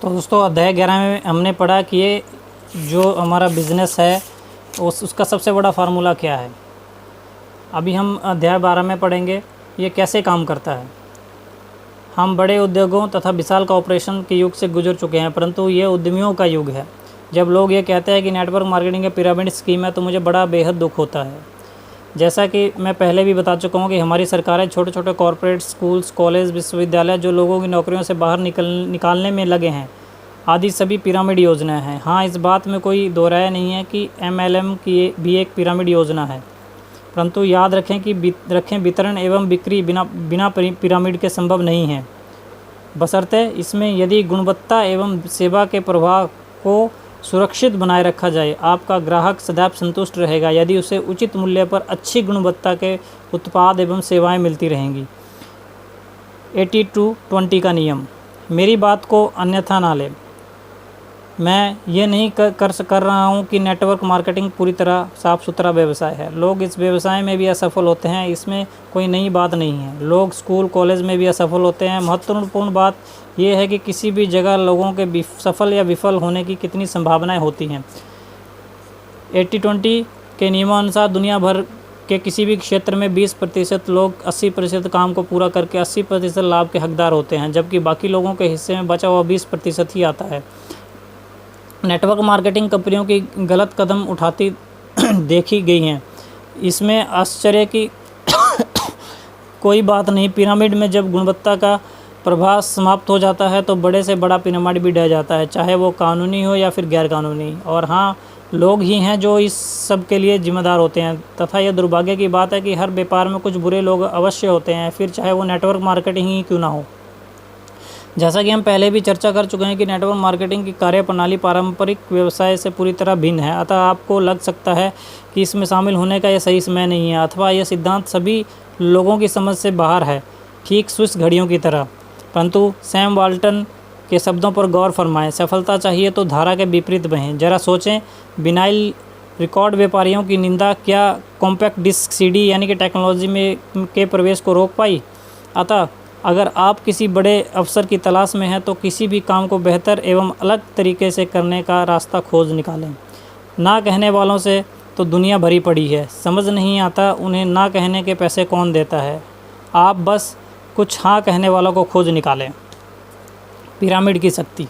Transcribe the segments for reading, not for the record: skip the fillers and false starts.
तो दोस्तों अध्याय 11 में हमने पढ़ा कि ये जो हमारा बिज़नेस है उसका सबसे बड़ा फार्मूला क्या है। अभी हम अध्याय 12 में पढ़ेंगे ये कैसे काम करता है। हम बड़े उद्योगों तथा विशाल कॉरपोरेशन के युग से गुजर चुके हैं, परंतु ये उद्यमियों का युग है। जब लोग ये कहते हैं कि नेटवर्क मार्केटिंग एक पिरामिड स्कीम है तो मुझे बड़ा बेहद दुख होता है। जैसा कि मैं पहले भी बता चुका हूँ कि हमारी सरकारें छोटे छोटे कॉरपोरेट, स्कूल्स, कॉलेज, विश्वविद्यालय जो लोगों की नौकरियों से बाहर निकालने में लगे हैं, आदि सभी पिरामिड योजनाएं हैं। हाँ, इस बात में कोई दो राय नहीं है कि MLM की भी एक पिरामिड योजना है, परंतु याद रखें वितरण एवं बिक्री बिना पिरामिड के संभव नहीं है, बशर्ते इसमें यदि गुणवत्ता एवं सेवा के प्रवाह को सुरक्षित बनाए रखा जाए। आपका ग्राहक सदैव संतुष्ट रहेगा यदि उसे उचित मूल्य पर अच्छी गुणवत्ता के उत्पाद एवं सेवाएं मिलती रहेंगी। 80-20 का नियम। मेरी बात को अन्यथा ना लें। मैं ये नहीं कर रहा हूँ कि नेटवर्क मार्केटिंग पूरी तरह साफ़ सुथरा व्यवसाय है। लोग इस व्यवसाय में भी असफल होते हैं, इसमें कोई नई बात नहीं है। लोग स्कूल कॉलेज में भी असफल होते हैं। महत्वपूर्ण बात यह है कि किसी भी जगह लोगों के सफल या विफल होने की कितनी संभावनाएं होती हैं। 80-20 के नियमानुसार दुनिया भर के किसी भी क्षेत्र में 20% लोग 80% काम को पूरा करके 80% लाभ के हकदार होते हैं, जबकि बाकी लोगों के हिस्से में बचा हुआ 20% ही आता है। नेटवर्क मार्केटिंग कंपनियों की गलत कदम उठाती देखी गई हैं। इसमें आश्चर्य की कोई बात नहीं। पिरामिड में जब गुणवत्ता का प्रभाव समाप्त हो जाता है तो बड़े से बड़ा पिरामिड भी ढह जाता है, चाहे वो कानूनी हो या फिर गैर कानूनी। और हाँ, लोग ही हैं जो इस सब के लिए जिम्मेदार होते हैं। तथा यह दुर्भाग्य की बात है कि हर व्यापार में कुछ बुरे लोग अवश्य होते हैं, फिर चाहे वो नेटवर्क मार्केटिंग ही क्यों ना हो। जैसा कि हम पहले भी चर्चा कर चुके हैं कि नेटवर्क मार्केटिंग की कार्यप्रणाली पारंपरिक व्यवसाय से पूरी तरह भिन्न है, अतः आपको लग सकता है कि इसमें शामिल होने का यह सही समय नहीं है, अथवा यह सिद्धांत सभी लोगों की समझ से बाहर है, ठीक स्विस घड़ियों की तरह। परंतु सैम वाल्टन के शब्दों पर गौर फरमाएं। सफलता चाहिए तो धारा के विपरीत बहें। जरा सोचें, विनाइल रिकॉर्ड व्यापारियों की निंदा क्या कॉम्पैक्ट डिस्क CD यानी कि टेक्नोलॉजी में के प्रवेश को रोक पाई। अतः अगर आप किसी बड़े अवसर की तलाश में हैं तो किसी भी काम को बेहतर एवं अलग तरीके से करने का रास्ता खोज निकालें। ना कहने वालों से तो दुनिया भरी पड़ी है, समझ नहीं आता उन्हें ना कहने के पैसे कौन देता है। आप बस कुछ हाँ कहने वालों को खोज निकालें। पिरामिड की शक्ति।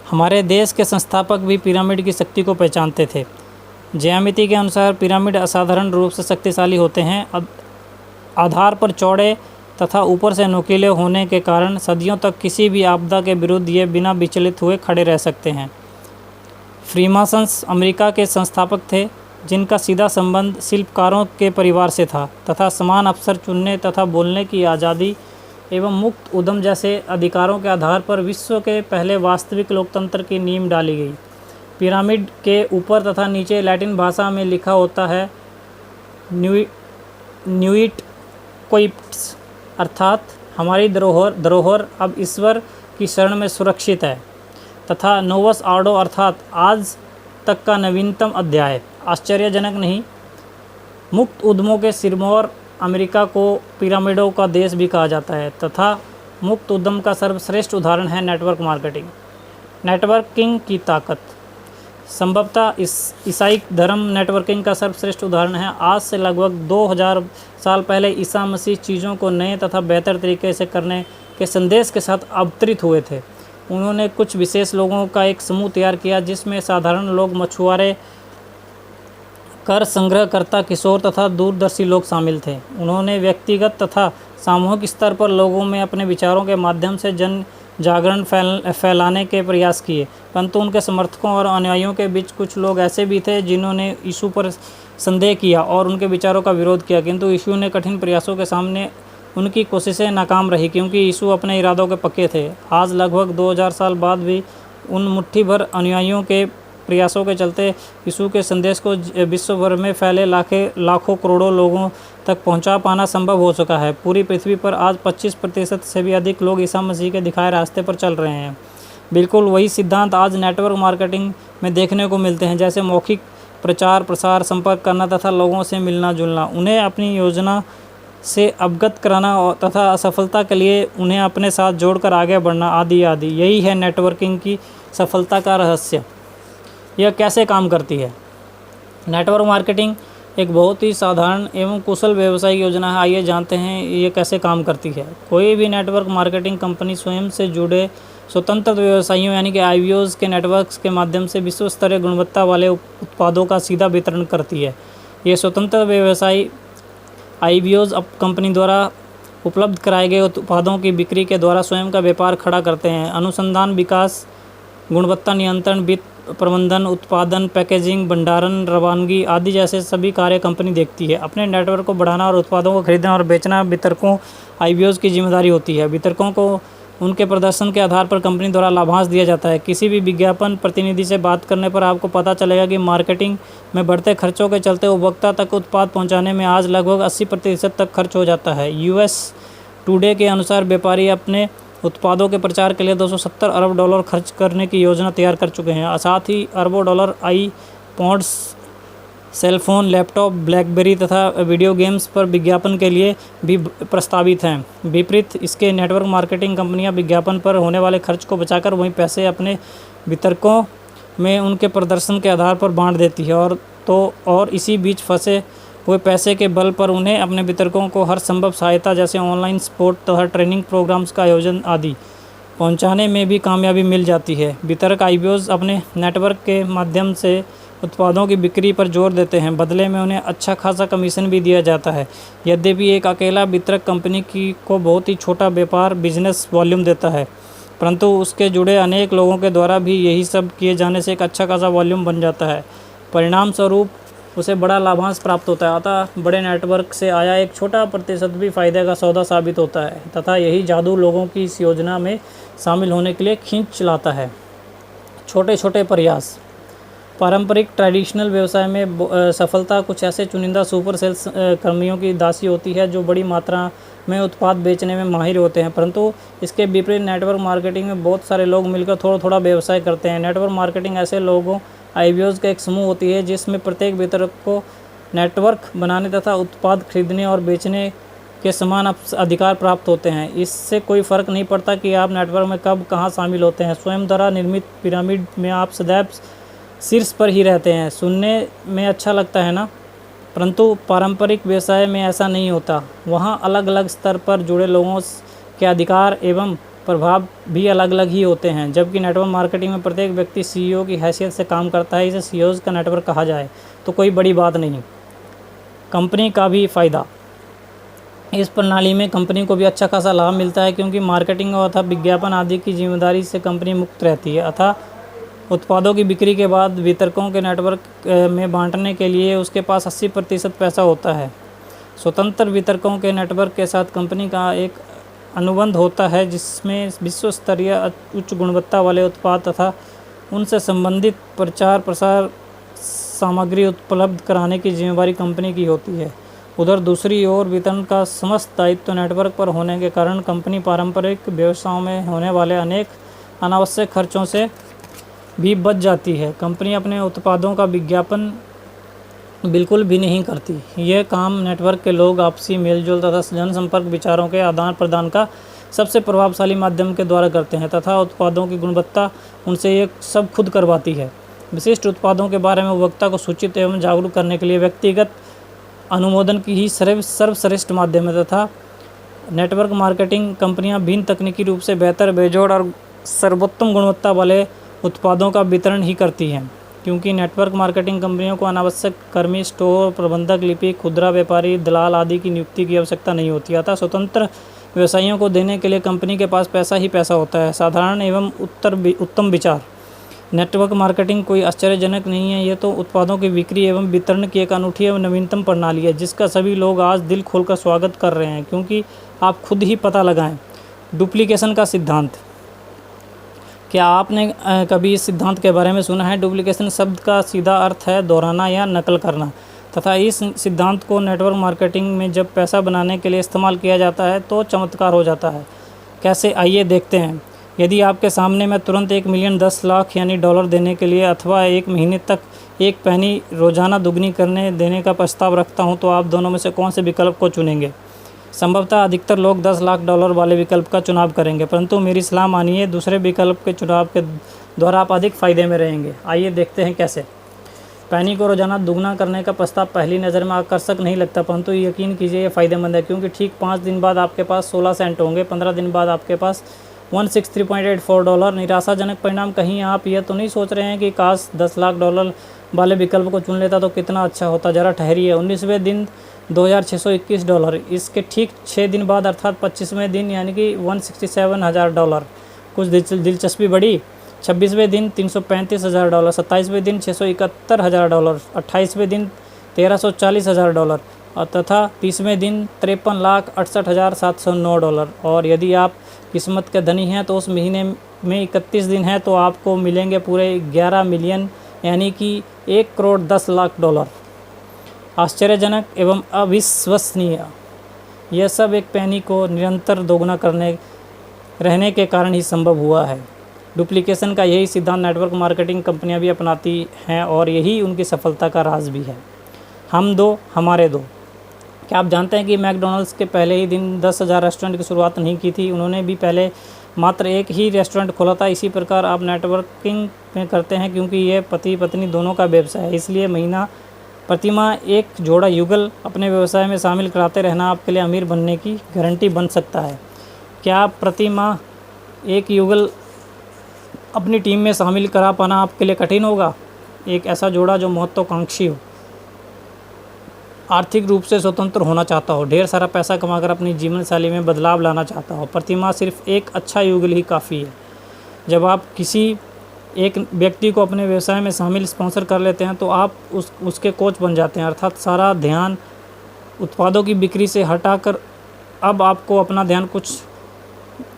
हमारे देश के संस्थापक भी पिरामिड की शक्ति को पहचानते थे। ज्यामिति के अनुसार पिरामिड असाधारण रूप से शक्तिशाली होते हैं। आधार पर चौड़े तथा ऊपर से नुकीले होने के कारण सदियों तक किसी भी आपदा के विरुद्ध ये बिना विचलित हुए खड़े रह सकते हैं। फ्रीमासन्स अमेरिका के संस्थापक थे, जिनका सीधा संबंध शिल्पकारों के परिवार से था तथा समान अवसर चुनने तथा बोलने की आज़ादी एवं मुक्त उद्यम जैसे अधिकारों के आधार पर विश्व के पहले वास्तविक लोकतंत्र की नींव डाली गई। पिरामिड के ऊपर तथा नीचे लैटिन भाषा में लिखा होता है न्यूइट कोइप्स, अर्थात हमारी धरोहर अब ईश्वर की शरण में सुरक्षित है, तथा नोवस आर्डो अर्थात आज तक का नवीनतम अध्याय। आश्चर्यजनक नहीं, मुक्त उद्यमों के सिरमौर अमेरिका को पिरामिडों का देश भी कहा जाता है, तथा मुक्त उद्यम का सर्वश्रेष्ठ उदाहरण है नेटवर्क मार्केटिंग। नेटवर्किंग की ताकत। संभवतः ईसाई धर्म नेटवर्किंग का सर्वश्रेष्ठ उदाहरण है। आज से लगभग 2000 साल पहले ईसा मसीह चीज़ों को नए तथा बेहतर तरीके से करने के संदेश के साथ अवतरित हुए थे। उन्होंने कुछ विशेष लोगों का एक समूह तैयार किया, जिसमें साधारण लोग, मछुआरे, कर संग्रहकर्ता, किशोर तथा दूरदर्शी लोग शामिल थे। उन्होंने व्यक्तिगत तथा सामूहिक स्तर पर लोगों में अपने विचारों के माध्यम से जन जागरण फैलाने के प्रयास किए, परंतु उनके समर्थकों और अनुयायियों के बीच कुछ लोग ऐसे भी थे जिन्होंने यीशु पर संदेह किया और उनके विचारों का विरोध किया, किंतु यीशु ने कठिन प्रयासों के सामने उनकी कोशिशें नाकाम रही, क्योंकि यीशु अपने इरादों के पक्के थे। आज लगभग 2000 साल बाद भी उन मुट्ठी भर अनुयायियों के प्रयासों के चलते यीशु के संदेश को विश्व भर में फैले लाखों करोड़ों लोगों तक पहुंचा पाना संभव हो चुका है। पूरी पृथ्वी पर आज 25% से भी अधिक लोग ईसा मसीह के दिखाए रास्ते पर चल रहे हैं। बिल्कुल वही सिद्धांत आज नेटवर्क मार्केटिंग में देखने को मिलते हैं, जैसे मौखिक प्रचार प्रसार, संपर्क करना तथा लोगों से मिलना जुलना। उन्हें अपनी योजना से अवगत कराना तथा असफलता के लिए उन्हें अपने साथ जोड़कर आगे बढ़ना आदि आदि। यही है नेटवर्किंग की सफलता का रहस्य। यह कैसे काम करती है? नेटवर्क मार्केटिंग एक बहुत ही साधारण एवं कुशल व्यवसायिक योजना है। आइए जानते हैं ये कैसे काम करती है। कोई भी नेटवर्क मार्केटिंग कंपनी स्वयं से जुड़े स्वतंत्र व्यवसायियों यानी कि आईवीओज़ के नेटवर्क्स के माध्यम से विश्व स्तरीय गुणवत्ता वाले उत्पादों का सीधा वितरण करती है। ये स्वतंत्र व्यवसायी आईवीओज़ कंपनी द्वारा उपलब्ध कराए गए उत्पादों की बिक्री के द्वारा स्वयं का व्यापार खड़ा करते हैं। अनुसंधान, विकास, गुणवत्ता नियंत्रण, वित्त प्रबंधन, उत्पादन, पैकेजिंग, भंडारण, रवानगी आदि जैसे सभी कार्य कंपनी देखती है। अपने नेटवर्क को बढ़ाना और उत्पादों को खरीदना और बेचना वितरकों आईवीओज़ की जिम्मेदारी होती है। वितरकों को उनके प्रदर्शन के आधार पर कंपनी द्वारा लाभांश दिया जाता है। किसी भी विज्ञापन प्रतिनिधि से बात करने पर आपको पता चलेगा कि मार्केटिंग में बढ़ते खर्चों के चलते उपभोक्ता तक उत्पाद पहुंचाने में आज लगभग 80% तक खर्च हो जाता है। यूएस टुडे के अनुसार व्यापारी अपने उत्पादों के प्रचार के लिए $270 अरब खर्च करने की योजना तैयार कर चुके हैं। साथ ही अरबों dollar iPods, cellphone, laptop, blackberry तथा वीडियो गेम्स पर विज्ञापन के लिए भी प्रस्तावित हैं। विपरीत इसके नेटवर्क मार्केटिंग कंपनियां विज्ञापन पर होने वाले खर्च को बचाकर वहीं पैसे अपने वितरकों में उनके प्रदर्शन के आधार पर बांट देती है और इसी बीच फंसे हुए पैसे के बल पर उन्हें अपने वितरकों को हर संभव सहायता जैसे ऑनलाइन सपोर्ट तथा ट्रेनिंग प्रोग्राम्स का आयोजन आदि पहुंचाने में भी कामयाबी मिल जाती है। वितरक आईवीओज़ अपने नेटवर्क के माध्यम से उत्पादों की बिक्री पर जोर देते हैं। बदले में उन्हें अच्छा खासा कमीशन भी दिया जाता है। यद्यपि एक अकेला वितरक कंपनी को बहुत ही छोटा व्यापार बिजनेस वॉल्यूम देता है, परंतु उसके जुड़े अनेक लोगों के द्वारा भी यही सब किए जाने से एक अच्छा खासा वॉल्यूम बन जाता है। परिणाम स्वरूप उसे बड़ा लाभांश प्राप्त होता है। अतः बड़े नेटवर्क से आया एक छोटा प्रतिशत भी फायदे का सौदा साबित होता है तथा यही जादू लोगों की इस योजना में शामिल होने के लिए खींच लाता है। छोटे छोटे प्रयास। पारंपरिक ट्रेडिशनल व्यवसाय में सफलता कुछ ऐसे चुनिंदा सुपर सेल्स कर्मियों की दासी होती है जो बड़ी मात्रा में उत्पाद बेचने में माहिर होते हैं, परंतु इसके विपरीत नेटवर्क मार्केटिंग में बहुत सारे लोग मिलकर थोड़ा थोड़ा व्यवसाय करते हैं। नेटवर्क मार्केटिंग ऐसे लोगों आईवीओज़ का एक समूह होती है जिसमें प्रत्येक वितरक को नेटवर्क बनाने तथा उत्पाद खरीदने और बेचने के समान अधिकार प्राप्त होते हैं। इससे कोई फ़र्क नहीं पड़ता कि आप नेटवर्क में कब कहाँ शामिल होते हैं। स्वयं द्वारा निर्मित पिरामिड में आप सदैव शीर्ष पर ही रहते हैं। सुनने में अच्छा लगता है ना, परंतु पारंपरिक व्यवसाय में ऐसा नहीं होता। वहाँ अलग अलग स्तर पर जुड़े लोगों के अधिकार एवं प्रभाव भी अलग अलग ही होते हैं। जबकि नेटवर्क मार्केटिंग में प्रत्येक व्यक्ति सीईओ की हैसियत से काम करता है। इसे सीईओज़ का नेटवर्क कहा जाए तो कोई बड़ी बात नहीं। कंपनी का भी फ़ायदा। इस प्रणाली में कंपनी को भी अच्छा खासा लाभ मिलता है क्योंकि मार्केटिंग अथवा विज्ञापन आदि की जिम्मेदारी से कंपनी मुक्त रहती है। अतः उत्पादों की बिक्री के बाद वितरकों के नेटवर्क में बांटने के लिए उसके पास 80% पैसा होता है। स्वतंत्र वितरकों के नेटवर्क के साथ कंपनी का एक अनुबंध होता है जिसमें विश्व स्तरीय उच्च गुणवत्ता वाले उत्पाद तथा उनसे संबंधित प्रचार प्रसार सामग्री उपलब्ध कराने की जिम्मेदारी कंपनी की होती है। उधर दूसरी ओर वितरण का समस्त दायित्व नेटवर्क पर होने के कारण कंपनी पारंपरिक व्यवसायों में होने वाले अनेक अनावश्यक खर्चों से भी बच जाती है। कंपनी अपने उत्पादों का विज्ञापन बिल्कुल भी नहीं करती। यह काम नेटवर्क के लोग आपसी मेलजोल तथा जनसंपर्क विचारों के आदान प्रदान का सबसे प्रभावशाली माध्यम के द्वारा करते हैं तथा उत्पादों की गुणवत्ता उनसे ये सब खुद करवाती है। विशिष्ट उत्पादों के बारे में उपभोक्ता को सूचित एवं जागरूक करने के लिए व्यक्तिगत अनुमोदन की ही सर्वश्रेष्ठ माध्यम है तथा नेटवर्क मार्केटिंग कंपनियां भिन्न तकनीकी रूप से बेहतर, बेजोड़ और सर्वोत्तम गुणवत्ता वाले उत्पादों का वितरण ही करती हैं। क्योंकि नेटवर्क मार्केटिंग कंपनियों को अनावश्यक कर्मी, स्टोर प्रबंधक, लिपिक, खुदरा व्यापारी, दलाल आदि की नियुक्ति की आवश्यकता नहीं होती। अतः स्वतंत्र व्यवसायियों को देने के लिए कंपनी के पास पैसा ही पैसा होता है। साधारण एवं उत्तम विचार। नेटवर्क मार्केटिंग कोई आश्चर्यजनक नहीं है। यह तो उत्पादों की बिक्री एवं वितरण की एक अनूठी एवं नवीनतम प्रणाली है जिसका सभी लोग आज दिल खोलकर स्वागत कर रहे हैं। क्योंकि आप खुद ही पता लगाएं। डुप्लीकेशन का सिद्धांत। क्या आपने कभी इस सिद्धांत के बारे में सुना है? डुप्लीकेशन शब्द का सीधा अर्थ है दोहराना या नकल करना तथा इस सिद्धांत को नेटवर्क मार्केटिंग में जब पैसा बनाने के लिए इस्तेमाल किया जाता है तो चमत्कार हो जाता है। कैसे, आइए देखते हैं। यदि आपके सामने मैं तुरंत 1 मिलियन 10 लाख यानी डॉलर देने के लिए अथवा 1 महीने तक 1 पैनी रोजाना दुगनी करने देने का प्रस्ताव रखता हूं तो आप दोनों में से कौन से विकल्प को चुनेंगे? संभवतः अधिकतर लोग $10 लाख वाले विकल्प का चुनाव करेंगे, परंतु मेरी सलाह मानिए, दूसरे विकल्प के चुनाव के द्वारा आप अधिक फ़ायदे में रहेंगे। आइए देखते हैं कैसे। पैनी को रोज़ाना दुगना करने का प्रस्ताव पहली नज़र में आकर्षक नहीं लगता, परंतु यकीन कीजिए ये फ़ायदेमंद है, क्योंकि ठीक 5 दिन बाद आपके पास 16 सेंट होंगे, 15 दिन बाद आपके पास $163.84। निराशाजनक परिणाम। कहीं आप यह तो नहीं सोच रहे हैं कि काश $10 लाख वाले विकल्प को चुन लेता तो कितना अच्छा होता। ज़रा ठहरिए। 19वें दिन $2,621। इसके ठीक 6 दिन बाद अर्थात 25वें दिन यानी कि $167,000। कुछ दिलचस्पी बढ़ी। 26वें दिन $335,000, 27वें दिन $671,000, 28वें दिन $1,340,000 और तथा 30वें दिन $53,68,709। और यदि आप किस्मत के धनी हैं तो उस महीने में 31 दिन है तो आपको मिलेंगे पूरे 11 मिलियन यानी कि $1,10,00,000। आश्चर्यजनक एवं अविश्वसनीय। यह सब एक पैनी को निरंतर दोगुना रहने के कारण ही संभव हुआ है। डुप्लीकेशन का यही सिद्धांत नेटवर्क मार्केटिंग कंपनियां भी अपनाती हैं और यही उनकी सफलता का राज भी है। हम दो हमारे दो। क्या आप जानते हैं कि मैकडॉनल्ड्स के पहले ही दिन 10,000 रेस्टोरेंट की शुरुआत नहीं की थी। उन्होंने भी पहले मात्र एक ही रेस्टोरेंट खोला था। इसी प्रकार आप नेटवर्किंग में करते हैं, क्योंकि ये पति पत्नी दोनों का व्यवसाय है। इसलिए प्रतिमाह एक जोड़ा युगल अपने व्यवसाय में शामिल कराते रहना आपके लिए अमीर बनने की गारंटी बन सकता है। क्या प्रतिमाह एक युगल अपनी टीम में शामिल करा पाना आपके लिए कठिन होगा? एक ऐसा जोड़ा जो महत्वाकांक्षी हो, आर्थिक रूप से स्वतंत्र होना चाहता हो, ढेर सारा पैसा कमाकर अपनी जीवन शैली में बदलाव लाना चाहता हो। प्रतिमाह सिर्फ एक अच्छा युगल ही काफ़ी है। जब आप किसी एक व्यक्ति को अपने व्यवसाय में शामिल स्पॉन्सर कर लेते हैं तो आप उसके कोच बन जाते हैं, अर्थात सारा ध्यान उत्पादों की बिक्री से हटाकर अब आपको अपना ध्यान कुछ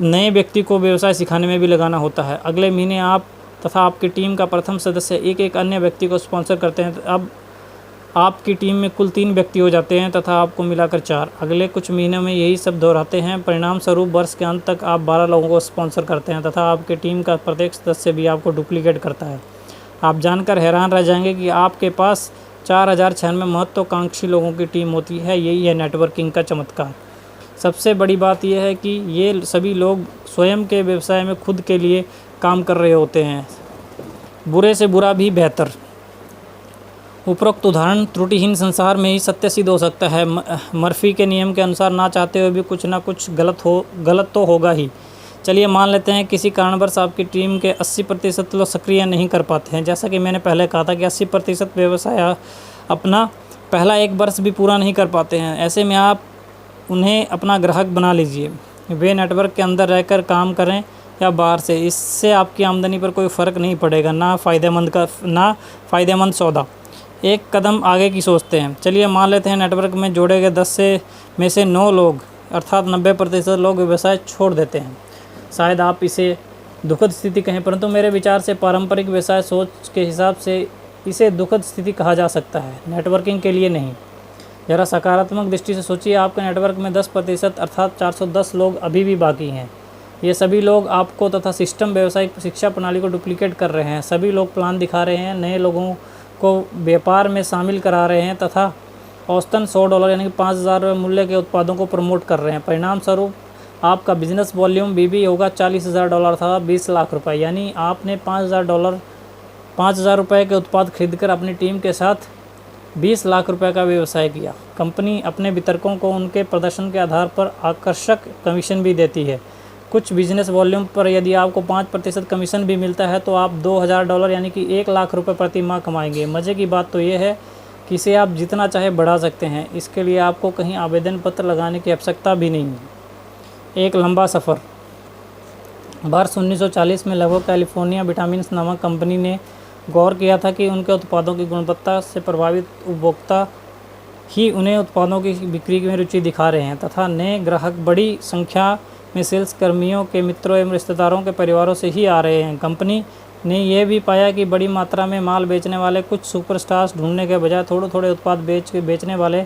नए व्यक्ति को व्यवसाय सिखाने में भी लगाना होता है। अगले महीने आप तथा आपकी टीम का प्रथम सदस्य एक अन्य व्यक्ति को स्पॉन्सर करते हैं। अब आपकी टीम में कुल 3 व्यक्ति हो जाते हैं तथा आपको मिलाकर 4। अगले कुछ महीनों में यही सब दोहराते हैं। परिणाम स्वरूप वर्ष के अंत तक आप 12 लोगों को स्पॉन्सर करते हैं तथा आपकी टीम का प्रत्येक सदस्य भी आपको डुप्लीकेट करता है। आप जानकर हैरान रह जाएंगे कि आपके पास 4096 महत्वाकांक्षी लोगों की टीम होती है। यही है नेटवर्किंग का चमत्कार। सबसे बड़ी बात यह है कि ये सभी लोग स्वयं के व्यवसाय में खुद के लिए काम कर रहे होते हैं। बुरे से बुरा भी बेहतर। उपरोक्त उदाहरण त्रुटिहीन संसार में ही सत्य सिद्ध हो सकता है। मर्फी के नियम के अनुसार ना चाहते हुए भी कुछ ना कुछ गलत तो होगा ही। चलिए मान लेते हैं किसी कारणवश आपकी टीम के 80% लोग सक्रिय नहीं कर पाते हैं। जैसा कि मैंने पहले कहा था कि 80% व्यवसाय अपना पहला 1 वर्ष भी पूरा नहीं कर पाते हैं। ऐसे में आप उन्हें अपना ग्राहक बना लीजिए। वे नेटवर्क के अंदर रहकर काम करें या बाहर से, इससे आपकी आमदनी पर कोई फ़र्क नहीं पड़ेगा। ना फ़ायदेमंद सौदा। एक कदम आगे की सोचते हैं। चलिए मान लेते हैं नेटवर्क में जोड़े गए 10 में से 9 लोग अर्थात 90% लोग व्यवसाय छोड़ देते हैं। शायद आप इसे दुखद स्थिति कहें, परंतु मेरे विचार से पारंपरिक व्यवसाय सोच के हिसाब से इसे दुखद स्थिति कहा जा सकता है, नेटवर्किंग के लिए नहीं। ज़रा सकारात्मक दृष्टि से सोचिए। आपके नेटवर्क में 10% अर्थात 410 लोग अभी भी बाकी हैं। ये सभी लोग आपको तथा सिस्टम व्यावसायिक शिक्षा प्रणाली को डुप्लीकेट कर रहे हैं। सभी लोग प्लान दिखा रहे हैं, नए लोगों को व्यापार में शामिल करा रहे हैं तथा औसतन $100 यानी कि 5,000 मूल्य के उत्पादों को प्रमोट कर रहे हैं। परिणाम स्वरूप आपका बिजनेस वॉल्यूम भी होगा $40,000 था 20 लाख रुपए। यानी आपने $5,000 रुपये के उत्पाद खरीदकर अपनी टीम के साथ 20 लाख रुपए का व्यवसाय किया। कंपनी अपने वितरकों को उनके प्रदर्शन के आधार पर आकर्षक कमीशन भी देती है। कुछ बिजनेस वॉल्यूम पर यदि आपको 5% कमीशन भी मिलता है तो आप $2,000 यानी कि 1 लाख रुपए प्रति माह कमाएंगे। मज़े की बात तो ये है कि इसे आप जितना चाहे बढ़ा सकते हैं। इसके लिए आपको कहीं आवेदन पत्र लगाने की आवश्यकता भी नहीं है। एक लंबा सफ़र। वर्ष 1940 में लगभग कैलिफोर्निया विटामिन्स नामक कंपनी ने गौर किया था कि उनके उत्पादों की गुणवत्ता से प्रभावित उपभोक्ता ही उन्हें उत्पादों की बिक्री में रुचि दिखा रहे हैं तथा नए ग्राहक बड़ी संख्या में सेल्स कर्मियों के मित्रों एवं रिश्तेदारों के परिवारों से ही आ रहे हैं। कंपनी ने यह भी पाया कि बड़ी मात्रा में माल बेचने वाले कुछ सुपरस्टार्स ढूंढने के बजाय थोड़े उत्पाद बेचने वाले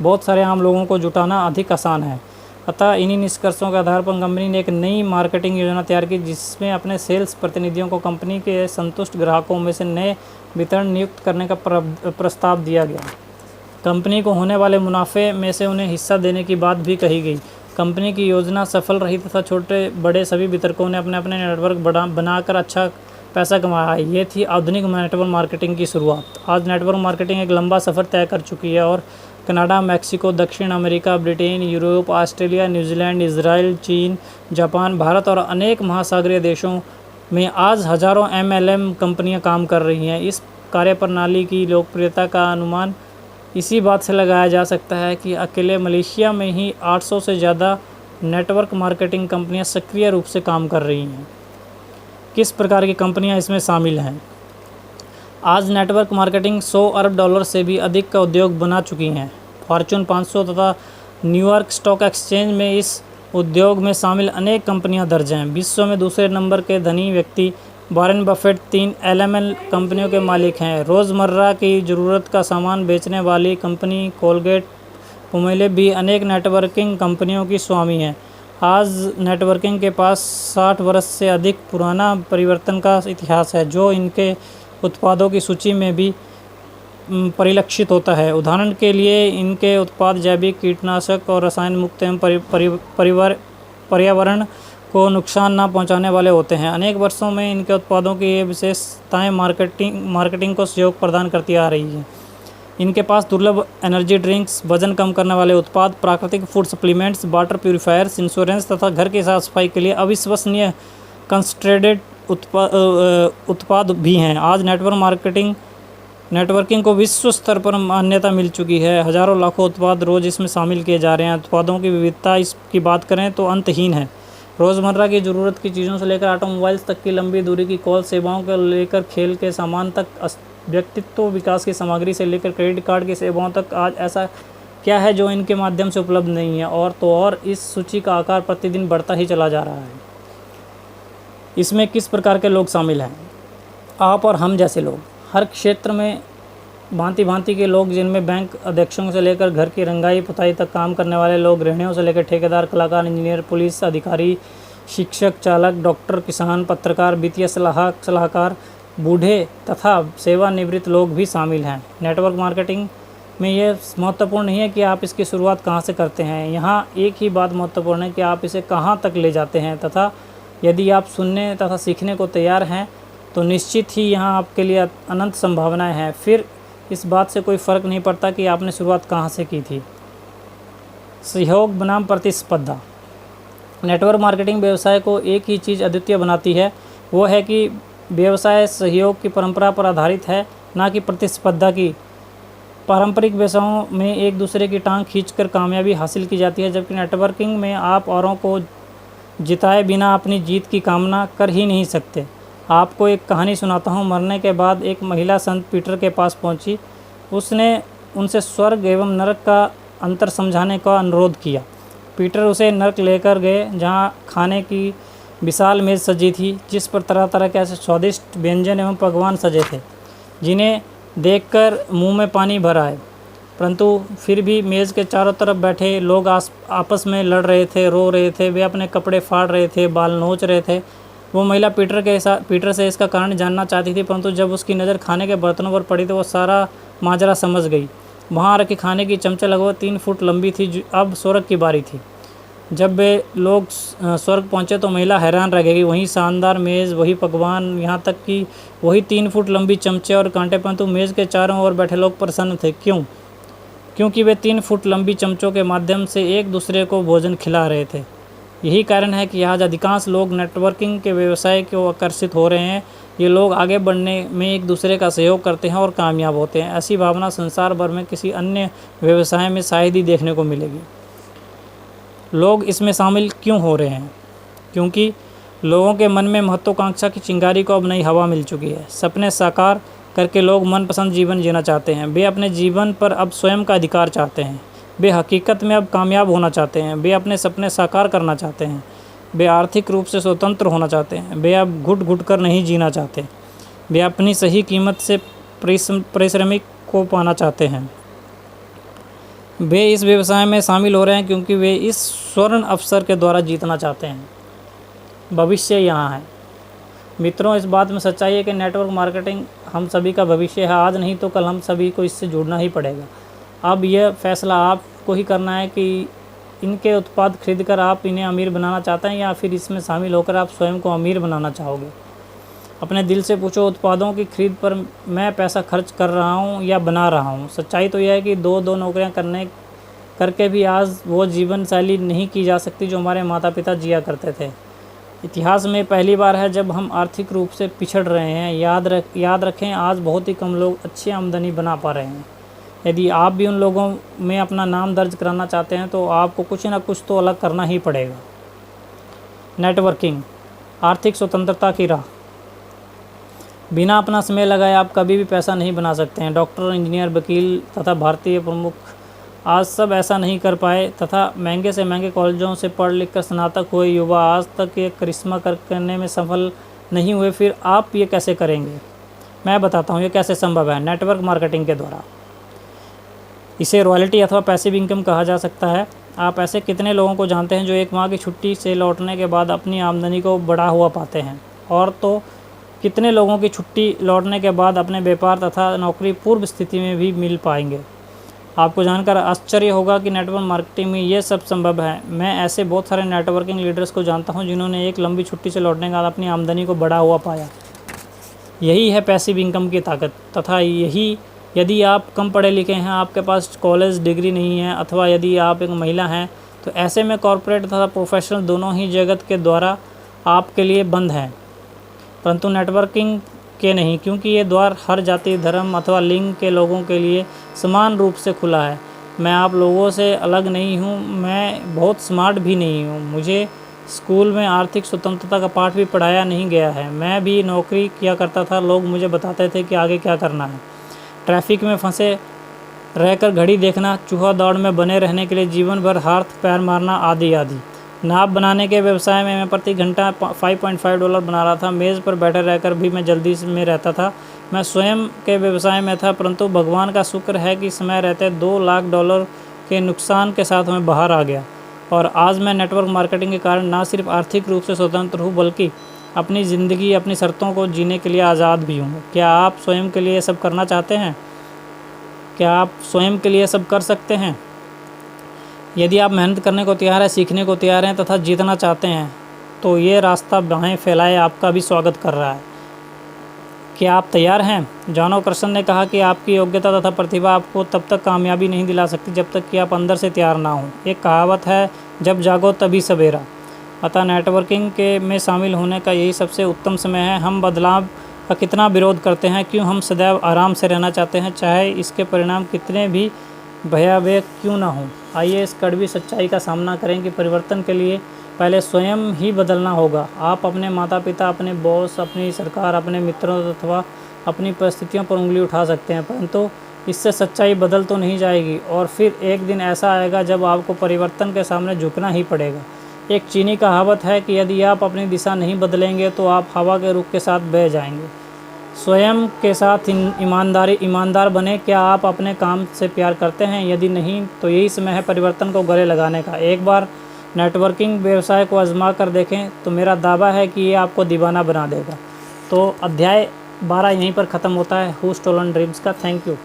बहुत सारे आम लोगों को जुटाना अधिक आसान है। अतः इन्हीं निष्कर्षों के आधार पर कंपनी ने एक नई मार्केटिंग योजना तैयार की, जिसमें अपने सेल्स प्रतिनिधियों को कंपनी के संतुष्ट ग्राहकों में से नए वितरण नियुक्त करने का प्रस्ताव दिया गया। कंपनी को होने वाले मुनाफे में से उन्हें हिस्सा देने की बात भी कही गई। कंपनी की योजना सफल रही तथा छोटे बड़े सभी वितरकों ने अपने अपने नेटवर्क बनाकर अच्छा पैसा कमाया है। ये थी आधुनिक नेटवर्क मार्केटिंग की शुरुआत। आज नेटवर्क मार्केटिंग एक लंबा सफ़र तय कर चुकी है और कनाडा, मैक्सिको, दक्षिण America, Britain, Europe, Australia, New Zealand, Israel, चीन, जापान, भारत और अनेक महासागरीय देशों में आज हज़ारों MLM कंपनियां काम कर रही हैं। इस कार्यप्रणाली की लोकप्रियता का अनुमान इसी बात से लगाया जा सकता है कि अकेले मलेशिया में ही 800 से ज़्यादा नेटवर्क मार्केटिंग कंपनियां सक्रिय रूप से काम कर रही हैं। किस प्रकार की कंपनियां इसमें शामिल हैं? आज नेटवर्क मार्केटिंग $100 अरब से भी अधिक का उद्योग बना चुकी हैं। फॉर्च्यून 500 तथा न्यूयॉर्क स्टॉक एक्सचेंज में इस उद्योग में शामिल अनेक कंपनियां दर्ज हैं। विश्व में दूसरे नंबर के धनी व्यक्ति वॉरेन बफेट 3 LML कंपनियों के मालिक हैं। रोज़मर्रा की ज़रूरत का सामान बेचने वाली कंपनी कोलगेट पुमेले भी अनेक नेटवर्किंग कंपनियों की स्वामी है। आज नेटवर्किंग के पास 60 वर्ष से अधिक पुराना परिवर्तन का इतिहास है, जो इनके उत्पादों की सूची में भी परिलक्षित होता है। उदाहरण के लिए इनके उत्पाद जैविक, कीटनाशक और रसायन मुक्त एवं पर्यावरण को नुकसान न पहुंचाने वाले होते हैं। अनेक वर्षों में इनके उत्पादों की ये विशेषताएं मार्केटिंग को सहयोग प्रदान करती आ रही हैं। इनके पास दुर्लभ एनर्जी ड्रिंक्स, वजन कम करने वाले उत्पाद, प्राकृतिक food supplements, water purifiers, insurance तथा घर की साफ सफाई के लिए अविश्वसनीय कंसंट्रेटेड उत्पाद भी हैं। आज नेटवर्किंग को विश्व स्तर पर मान्यता मिल चुकी है। हज़ारों लाखों उत्पाद रोज़ इसमें शामिल किए जा रहे हैं। उत्पादों की विविधता इसकी बात करें तो अंतहीन है। रोज़मर्रा की ज़रूरत की चीज़ों से लेकर ऑटोमोबाइल्स तक की लंबी दूरी की कॉल सेवाओं को लेकर खेल के सामान तक, व्यक्तित्व विकास की सामग्री से लेकर क्रेडिट कार्ड की सेवाओं तक, आज ऐसा क्या है जो इनके माध्यम से उपलब्ध नहीं है। और इस सूची का आकार प्रतिदिन बढ़ता ही चला जा रहा है। इसमें किस प्रकार के लोग शामिल हैं? आप और हम जैसे लोग। हर क्षेत्र में भांति भांति के लोग, जिनमें बैंक अध्यक्षों से लेकर घर की रंगाई पुताई तक काम करने वाले लोग, गृहिणियों से लेकर ठेकेदार, कलाकार, इंजीनियर, पुलिस अधिकारी, शिक्षक, चालक, डॉक्टर, किसान, पत्रकार, वित्तीय सलाहकार, बूढ़े तथा सेवानिवृत्त लोग भी शामिल हैं। नेटवर्क मार्केटिंग में ये महत्वपूर्ण नहीं है कि आप इसकी शुरुआत कहाँ से करते हैं। यहाँ एक ही बात महत्वपूर्ण है कि आप इसे कहाँ तक ले जाते हैं, तथा यदि आप सुनने तथा सीखने को तैयार हैं तो निश्चित ही यहाँ आपके लिए अनंत संभावनाएं हैं। फिर इस बात से कोई फ़र्क नहीं पड़ता कि आपने शुरुआत कहाँ से की थी। सहयोग बनाम प्रतिस्पर्धा। नेटवर्क मार्केटिंग व्यवसाय को एक ही चीज़ अद्वितीय बनाती है, वो है कि व्यवसाय सहयोग की परंपरा पर आधारित है, ना कि प्रतिस्पर्धा की। पारंपरिक व्यवसायों में एक दूसरे की टांग खींचकर कामयाबी हासिल की जाती है, जबकि नेटवर्किंग में आप औरों को जिताए बिना अपनी जीत की कामना कर ही नहीं सकते। आपको एक कहानी सुनाता हूँ। मरने के बाद एक महिला संत पीटर के पास पहुँची। उसने उनसे स्वर्ग एवं नरक का अंतर समझाने का अनुरोध किया। पीटर उसे नरक लेकर गए, जहाँ खाने की विशाल मेज़ सजी थी, जिस पर तरह तरह के ऐसे स्वादिष्ट व्यंजन एवं पकवान सजे थे जिन्हें देखकर मुंह में पानी भर आए। परंतु फिर भी मेज़ के चारों तरफ बैठे लोग आपस में लड़ रहे थे, रो रहे थे, वे अपने कपड़े फाड़ रहे थे, बाल नोच रहे थे। वो महिला पीटर से इसका कारण जानना चाहती थी, परंतु जब उसकी नज़र खाने के बर्तनों पर पड़ी तो वो सारा माजरा समझ गई। वहाँ रखी खाने की चमचा लगभग 3 फुट लंबी थी। अब स्वर्ग की बारी थी। जब वे लोग स्वर्ग पहुँचे तो महिला हैरान रह गई। वही शानदार मेज़, वही पकवान, यहाँ तक कि वही 3 फुट लंबी चमचे और कांटे, परंतु मेज़ के चारों ओर बैठे लोग प्रसन्न थे। क्यों? क्योंकि वे 3 फुट लंबी चमचों के माध्यम से एक दूसरे को भोजन खिला रहे थे। यही कारण है कि आज अधिकांश लोग नेटवर्किंग के व्यवसाय को आकर्षित हो रहे हैं। ये लोग आगे बढ़ने में एक दूसरे का सहयोग करते हैं और कामयाब होते हैं। ऐसी भावना संसार भर में किसी अन्य व्यवसाय में शायद ही देखने को मिलेगी। लोग इसमें शामिल क्यों हो रहे हैं? क्योंकि लोगों के मन में महत्वाकांक्षा की चिंगारी को अब नई हवा मिल चुकी है। सपने साकार करके लोग मनपसंद जीवन जीना चाहते हैं। वे अपने जीवन पर अब स्वयं का अधिकार चाहते हैं। वे हकीकत में अब कामयाब होना चाहते हैं। वे अपने सपने साकार करना चाहते हैं। वे आर्थिक रूप से स्वतंत्र होना चाहते हैं। वे अब घुट घुट कर नहीं जीना चाहते। वे अपनी सही कीमत से पारिश्रमिक को पाना चाहते हैं। वे इस व्यवसाय में शामिल हो रहे हैं क्योंकि वे इस स्वर्ण अवसर के द्वारा जीतना चाहते हैं। भविष्य यहाँ है। मित्रों, इस बात में सच्चाई है कि नेटवर्क मार्केटिंग हम सभी का भविष्य है। आज नहीं तो कल हम सभी को इससे जुड़ना ही पड़ेगा। अब यह फैसला आपको ही करना है कि इनके उत्पाद खरीदकर आप इन्हें अमीर बनाना चाहते हैं या फिर इसमें शामिल होकर आप स्वयं को अमीर बनाना चाहोगे। अपने दिल से पूछो, उत्पादों की खरीद पर मैं पैसा खर्च कर रहा हूँ या बना रहा हूँ। सच्चाई तो यह है कि दो नौकरियाँ करके भी आज वो जीवन शैली नहीं की जा सकती जो हमारे माता पिता जिया करते थे। इतिहास में पहली बार है जब हम आर्थिक रूप से पिछड़ रहे हैं। याद रखें, आज बहुत ही कम लोग अच्छी आमदनी बना पा रहे हैं। यदि आप भी उन लोगों में अपना नाम दर्ज कराना चाहते हैं तो आपको कुछ ना कुछ तो अलग करना ही पड़ेगा। नेटवर्किंग, आर्थिक स्वतंत्रता की राह। बिना अपना समय लगाए आप कभी भी पैसा नहीं बना सकते हैं। डॉक्टर, इंजीनियर, वकील तथा भारतीय प्रमुख आज सब ऐसा नहीं कर पाए तथा महंगे से महंगे कॉलेजों से पढ़ लिख कर स्नातक हुए युवा आज तक ये करिश्मा करने में सफल नहीं हुए। फिर आप ये कैसे करेंगे? मैं बताता हूँ ये कैसे संभव है। नेटवर्क मार्केटिंग के द्वारा। इसे रॉयल्टी अथवा पैसिव इनकम कहा जा सकता है। आप ऐसे कितने लोगों को जानते हैं जो एक माह की छुट्टी से लौटने के बाद अपनी आमदनी को बढ़ा हुआ पाते हैं? और तो कितने लोगों की छुट्टी लौटने के बाद अपने व्यापार तथा नौकरी पूर्व स्थिति में भी मिल पाएंगे? आपको जानकर आश्चर्य होगा कि नेटवर्क मार्केटिंग में ये सब संभव है। मैं ऐसे बहुत सारे नेटवर्किंग लीडर्स को जानता हूँ जिन्होंने एक लंबी छुट्टी से लौटने के बाद अपनी आमदनी को बढ़ा हुआ पाया। यही है पैसिव इनकम की ताकत। तथा यही यदि आप कम पढ़े लिखे हैं, आपके पास कॉलेज डिग्री नहीं है, अथवा यदि आप एक महिला हैं, तो ऐसे में कॉरपोरेट तथा प्रोफेशनल दोनों ही जगत के द्वारा आपके लिए बंद हैं, परंतु नेटवर्किंग के नहीं, क्योंकि ये द्वार हर जाति, धर्म अथवा लिंग के लोगों के लिए समान रूप से खुला है। मैं आप लोगों से अलग नहीं हूँ, मैं बहुत स्मार्ट भी नहीं हूँ। मुझे स्कूल में आर्थिक स्वतंत्रता का पाठ भी पढ़ाया नहीं गया है। मैं भी नौकरी किया करता था, लोग मुझे बताते थे कि आगे क्या करना है। ट्रैफिक में फंसे रहकर घड़ी देखना, चूहा दौड़ में बने रहने के लिए जीवन भर हाथ पैर मारना, आदि आदि। नाप बनाने के व्यवसाय में मैं प्रति घंटा $5.5 बना रहा था। मेज़ पर बैठे रहकर भी मैं जल्दी में रहता था। मैं स्वयं के व्यवसाय में था, परंतु भगवान का शुक्र है कि समय रहते $2 लाख के नुकसान के साथ मैं बाहर आ गया। और आज मैं नेटवर्क मार्केटिंग के कारण ना सिर्फ आर्थिक रूप से स्वतंत्र हूँ, बल्कि अपनी ज़िंदगी, अपनी शर्तों को जीने के लिए आज़ाद भी हूँ। क्या आप स्वयं के लिए सब करना चाहते हैं? क्या आप स्वयं के लिए सब कर सकते हैं? यदि आप मेहनत करने को तैयार हैं, सीखने को तैयार हैं तथा जीतना चाहते हैं, तो ये रास्ता बाहें फैलाए आपका भी स्वागत कर रहा है। क्या आप तैयार हैं? जॉन कर्सन ने कहा कि आपकी योग्यता तथा प्रतिभा आपको तब तक कामयाबी नहीं दिला सकती जब तक कि आप अंदर से तैयार ना हों। एक कहावत है, जब जागो तभी सवेरा। अतः नेटवर्किंग में शामिल होने का यही सबसे उत्तम समय है। हम बदलाव का कितना विरोध करते हैं, क्यों हम सदैव आराम से रहना चाहते हैं, चाहे इसके परिणाम कितने भी भयावह क्यों ना हो। आइए इस कड़वी सच्चाई का सामना करें कि परिवर्तन के लिए पहले स्वयं ही बदलना होगा। आप अपने माता पिता, अपने बॉस, अपनी सरकार, अपने मित्रों अथवा अपनी परिस्थितियों पर उंगली उठा सकते हैं, परंतु इससे सच्चाई बदल तो नहीं जाएगी। और फिर एक दिन ऐसा आएगा जब आपको परिवर्तन के सामने झुकना ही पड़ेगा। एक चीनी कहावत है कि यदि आप अपनी दिशा नहीं बदलेंगे तो आप हवा के रुख के साथ बह जाएंगे। स्वयं के साथ ईमानदार बने। क्या आप अपने काम से प्यार करते हैं? यदि नहीं, तो यही समय है परिवर्तन को गले लगाने का। एक बार नेटवर्किंग व्यवसाय को आजमा कर देखें तो मेरा दावा है कि ये आपको दीवाना बना देगा। तो अध्याय 12 यहीं पर ख़त्म होता है हू स्टोलन ड्रीम्स का। Thank you.